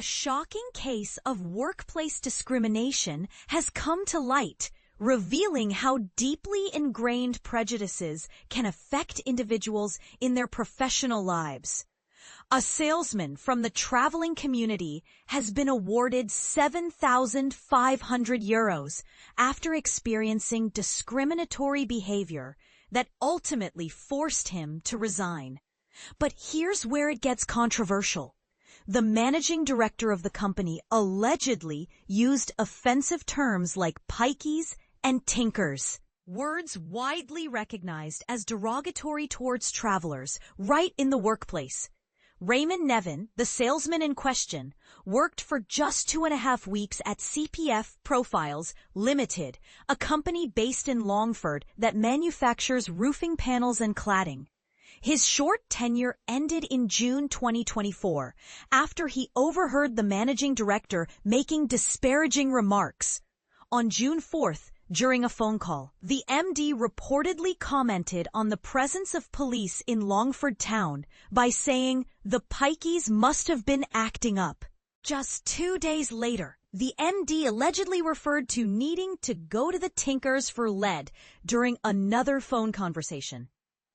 A shocking case of workplace discrimination has come to light, revealing how deeply ingrained prejudices can affect individuals in their professional lives. A salesman from the traveling community has been awarded €7,500 after experiencing discriminatory behavior that ultimately forced him to resign. But here's where it gets controversial. The managing director of the company allegedly used offensive terms like pikeys and tinkers, words widely recognized as derogatory towards travelers right in the workplace. Raymond Nevin, the salesman in question, worked for just 2.5 weeks at CPF Profiles Limited, a company based in Longford that manufactures roofing panels and cladding. His short tenure ended in June 2024 after he overheard the managing director making disparaging remarks. On June 4th, during a phone call, the MD reportedly commented on the presence of police in Longford town by saying the pikeys must have been acting up. Just 2 days later, the MD allegedly referred to needing to go to the Tinkers for lead during another phone conversation.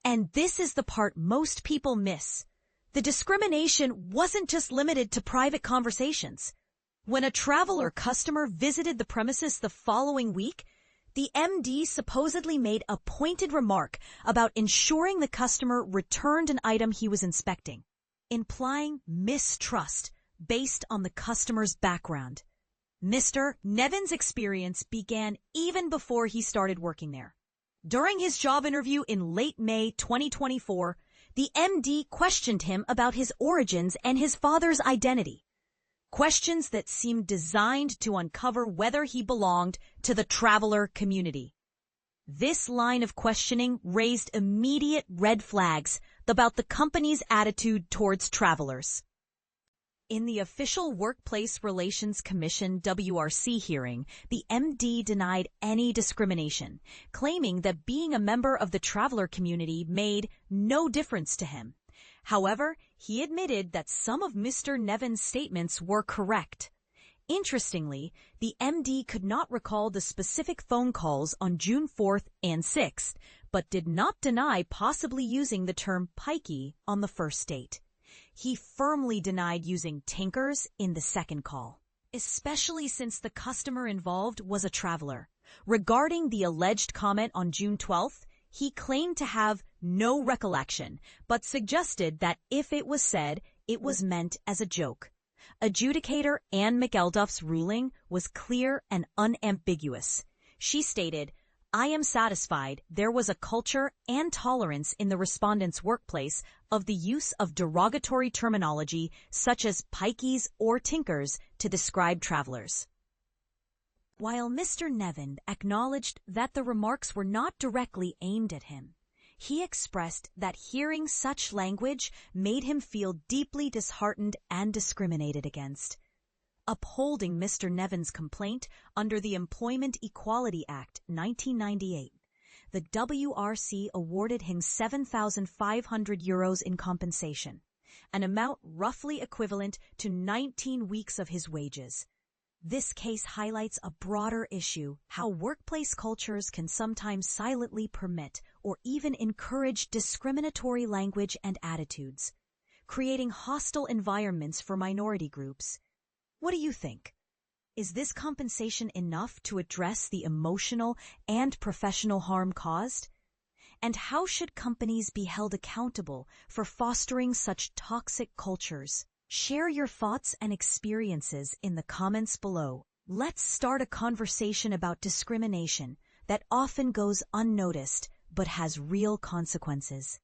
And this is the part most people miss. The discrimination wasn't just limited to private conversations. When a traveler customer visited the premises the following week, the MD supposedly made a pointed remark about ensuring the customer returned an item he was inspecting, implying mistrust based on the customer's background. Mr. Nevin's experience began even before he started working there. During his job interview in late May 2024, the MD questioned him about his origins and his father's identity. Questions that seemed designed to uncover whether he belonged to the traveler community. This line of questioning raised immediate red flags about the company's attitude towards travelers. In the official Workplace Relations Commission WRC hearing, the MD denied any discrimination, claiming that being a member of the traveler community made no difference to him. However, he admitted that some of Mr. Nevin's statements were correct. Interestingly, the MD could not recall the specific phone calls on June 4th and 6th, but did not deny possibly using the term pikey on the first date. He firmly denied using tinkers in the second call, especially since the customer involved was a traveler. Regarding the alleged comment on June 12th, he claimed to have no recollection, but suggested that if it was said, it was meant as a joke. Adjudicator Anne McElduff's ruling was clear and unambiguous. She stated, "I am satisfied there was a culture and tolerance in the respondent's workplace of the use of derogatory terminology such as pikeys or tinkers to describe travelers." While Mr. Nevin acknowledged that the remarks were not directly aimed at him, he expressed that hearing such language made him feel deeply disheartened and discriminated against. Upholding Mr. Nevin's complaint under the Employment Equality Act 1998, the WRC awarded him €7,500 in compensation, an amount roughly equivalent to 19 weeks of his wages. This case highlights a broader issue: how workplace cultures can sometimes silently permit or even encourage discriminatory language and attitudes, creating hostile environments for minority groups. What do you think? Is this compensation enough to address the emotional and professional harm caused? And how should companies be held accountable for fostering such toxic cultures? Share your thoughts and experiences in the comments below. Let's start a conversation about discrimination that often goes unnoticed but has real consequences.